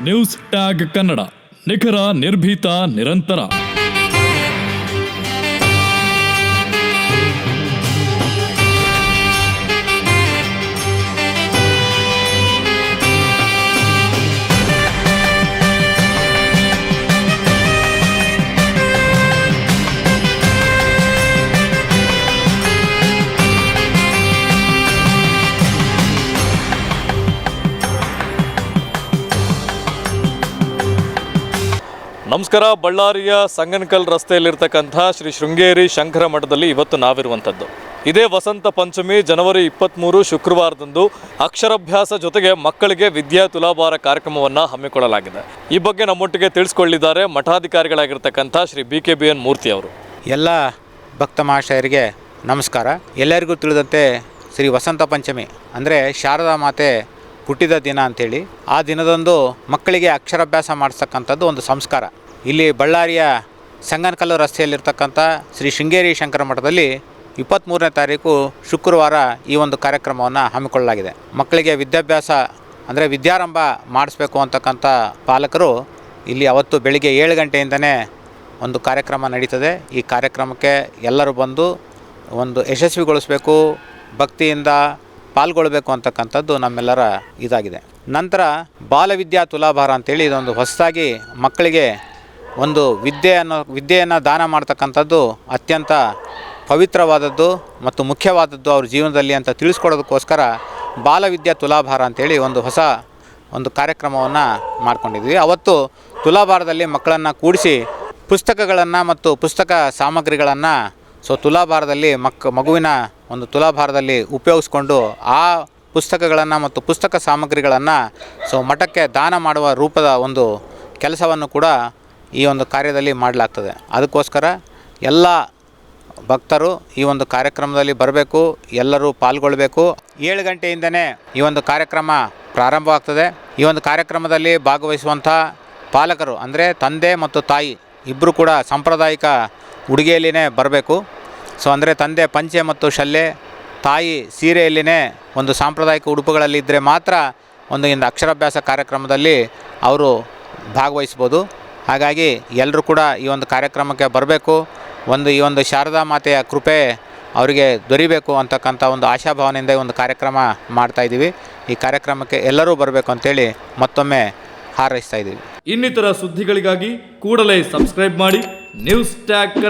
News tag Kannada, ನಿಖರ, ನಿರ್ಭೀತ, ನಿರಂತರ. ನಮಸ್ಕಾರ. ಬಳ್ಳಾರಿಯ ಸಂಗನಕಲ್ ರಸ್ತೆಯಲ್ಲಿರ್ತಕ್ಕಂಥ ಶ್ರೀ ಶೃಂಗೇರಿ ಶಂಕರ ಮಠದಲ್ಲಿ ಇವತ್ತು ನಾವಿರುವಂಥದ್ದು. ಇದೇ ವಸಂತ ಪಂಚಮಿ ಜನವರಿ 23 ಶುಕ್ರವಾರದಂದು ಅಕ್ಷರಾಭ್ಯಾಸ ಜೊತೆಗೆ ಮಕ್ಕಳಿಗೆ ವಿದ್ಯಾ ತುಲಾಭಾರ ಕಾರ್ಯಕ್ರಮವನ್ನು ಹಮ್ಮಿಕೊಳ್ಳಲಾಗಿದೆ. ಈ ಬಗ್ಗೆ ನಮ್ಮೊಟ್ಟಿಗೆ ತಿಳಿಸ್ಕೊಳ್ಳಿದ್ದಾರೆ ಮಠಾಧಿಕಾರಿಗಳಾಗಿರ್ತಕ್ಕಂಥ ಶ್ರೀ BKBN ಮೂರ್ತಿ ಅವರು. ಎಲ್ಲ ಭಕ್ತ ಮಹಾಶಯರಿಗೆ ನಮಸ್ಕಾರ. ಎಲ್ಲರಿಗೂ ತಿಳಿದಂತೆ ಶ್ರೀ ವಸಂತ ಪಂಚಮಿ ಅಂದರೆ ಶಾರದಾ ಮಾತೆ ಹುಟ್ಟಿದ ದಿನ ಅಂಥೇಳಿ ಆ ದಿನದಂದು ಮಕ್ಕಳಿಗೆ ಅಕ್ಷರಾಭ್ಯಾಸ ಮಾಡಿಸ್ತಕ್ಕಂಥದ್ದು ಒಂದು ಸಂಸ್ಕಾರ. ಇಲ್ಲಿ ಬಳ್ಳಾರಿಯ ಸಂಗನಕಲ್ಲು ರಸ್ತೆಯಲ್ಲಿರ್ತಕ್ಕಂಥ ಶ್ರೀ ಶೃಂಗೇರಿ ಶಂಕರ ಮಠದಲ್ಲಿ 23ನೇ ತಾರೀಕು ಶುಕ್ರವಾರ ಈ ಒಂದು ಕಾರ್ಯಕ್ರಮವನ್ನು ಹಮ್ಮಿಕೊಳ್ಳಲಾಗಿದೆ. ಮಕ್ಕಳಿಗೆ ವಿದ್ಯಾಭ್ಯಾಸ ಅಂದರೆ ವಿದ್ಯಾರಂಭ ಮಾಡಿಸ್ಬೇಕು ಅಂತಕ್ಕಂಥ ಪಾಲಕರು ಇಲ್ಲಿ ಅವತ್ತು ಬೆಳಿಗ್ಗೆ 7 ಗಂಟೆಯಿಂದನೇ ಒಂದು ಕಾರ್ಯಕ್ರಮ ನಡೀತದೆ. ಈ ಕಾರ್ಯಕ್ರಮಕ್ಕೆ ಎಲ್ಲರೂ ಬಂದು ಒಂದು ಯಶಸ್ವಿಗೊಳಿಸಬೇಕು, ಭಕ್ತಿಯಿಂದ ಪಾಲ್ಗೊಳ್ಳಬೇಕು ಅಂತಕ್ಕಂಥದ್ದು ನಮ್ಮೆಲ್ಲರ ಇದಾಗಿದೆ. ನಂತರ ಬಾಲವಿದ್ಯಾ ತುಲಾಭಾರ ಅಂತೇಳಿ ಇದೊಂದು ಹೊಸದಾಗಿ ಮಕ್ಕಳಿಗೆ ಒಂದು ವಿದ್ಯೆಯನ್ನು ದಾನ ಮಾಡ್ತಕ್ಕಂಥದ್ದು ಅತ್ಯಂತ ಪವಿತ್ರವಾದದ್ದು ಮತ್ತು ಮುಖ್ಯವಾದದ್ದು ಅವ್ರ ಜೀವನದಲ್ಲಿ ಅಂತ ತಿಳಿಸ್ಕೊಡೋದಕ್ಕೋಸ್ಕರ ಬಾಲವಿದ್ಯಾ ತುಲಾಭಾರ ಅಂತೇಳಿ ಒಂದು ಕಾರ್ಯಕ್ರಮವನ್ನು ಮಾಡ್ಕೊಂಡಿದ್ವಿ. ಅವತ್ತು ತುಲಾಭಾರದಲ್ಲಿ ಮಕ್ಕಳನ್ನು ಕೂಡಿಸಿ ಪುಸ್ತಕಗಳನ್ನು ಮತ್ತು ಪುಸ್ತಕ ಸಾಮಗ್ರಿಗಳನ್ನು ತುಲಾಭಾರದಲ್ಲಿ ಮಗುವಿನ ಒಂದು ತುಲಾಭಾರದಲ್ಲಿ ಉಪಯೋಗಿಸ್ಕೊಂಡು ಆ ಪುಸ್ತಕಗಳನ್ನು ಮತ್ತು ಪುಸ್ತಕ ಸಾಮಗ್ರಿಗಳನ್ನು ಮಠಕ್ಕೆ ದಾನ ಮಾಡುವ ರೂಪದ ಒಂದು ಕೆಲಸವನ್ನು ಕೂಡ ಈ ಒಂದು ಕಾರ್ಯದಲ್ಲಿ ಮಾಡಲಾಗ್ತದೆ. ಅದಕ್ಕೋಸ್ಕರ ಎಲ್ಲ ಭಕ್ತರು ಈ ಒಂದು ಕಾರ್ಯಕ್ರಮದಲ್ಲಿ ಬರಬೇಕು, ಎಲ್ಲರೂ ಪಾಲ್ಗೊಳ್ಳಬೇಕು. 7 ಗಂಟೆಯಿಂದನೇ ಈ ಒಂದು ಕಾರ್ಯಕ್ರಮ ಪ್ರಾರಂಭವಾಗ್ತದೆ. ಈ ಒಂದು ಕಾರ್ಯಕ್ರಮದಲ್ಲಿ ಭಾಗವಹಿಸುವಂಥ ಪಾಲಕರು ಅಂದರೆ ತಂದೆ ಮತ್ತು ತಾಯಿ ಇಬ್ಬರು ಕೂಡ ಸಾಂಪ್ರದಾಯಿಕ ಉಡುಗೆಯಲ್ಲಿನೇ ಬರಬೇಕು. ಅಂದರೆ ತಂದೆ ಪಂಚೆ ಮತ್ತು ಶಲ್ಲೆ, ತಾಯಿ ಸೀರೆಯಲ್ಲಿನೇ ಒಂದು ಸಾಂಪ್ರದಾಯಿಕ ಉಡುಪುಗಳಲ್ಲಿ ಇದ್ದರೆ ಮಾತ್ರ ಇಂದು ಅಕ್ಷರಾಭ್ಯಾಸ ಕಾರ್ಯಕ್ರಮದಲ್ಲಿ ಅವರು ಭಾಗವಹಿಸ್ಬೋದು. ಹಾಗಾಗಿ ಎಲ್ಲರೂ ಕೂಡ ಈ ಒಂದು ಕಾರ್ಯಕ್ರಮಕ್ಕೆ ಬರಬೇಕು. ಈ ಒಂದು ಶಾರದಾ ಮಾತೆಯ ಕೃಪೆ ಅವರಿಗೆ ದೊರಿಬೇಕು ಅಂತಕ್ಕಂಥ ಒಂದು ಆಶಾಭಾವನೆಯಿಂದ ಈ ಒಂದು ಕಾರ್ಯಕ್ರಮ ಮಾಡ್ತಾಯಿದ್ದೀವಿ. ಈ ಕಾರ್ಯಕ್ರಮಕ್ಕೆ ಎಲ್ಲರೂ ಬರಬೇಕು ಅಂತೇಳಿ ಮತ್ತೊಮ್ಮೆ ಹಾರೈಸ್ತಾ ಇದ್ದೀವಿ. ಇನ್ನಿತರ ಸುದ್ದಿಗಳಿಗಾಗಿ ಕೂಡಲೇ ಸಬ್ಸ್ಕ್ರೈಬ್ ಮಾಡಿ ನ್ಯೂಸ್ ಟ್ಯಾಗ್ ಕನ್ನಡ.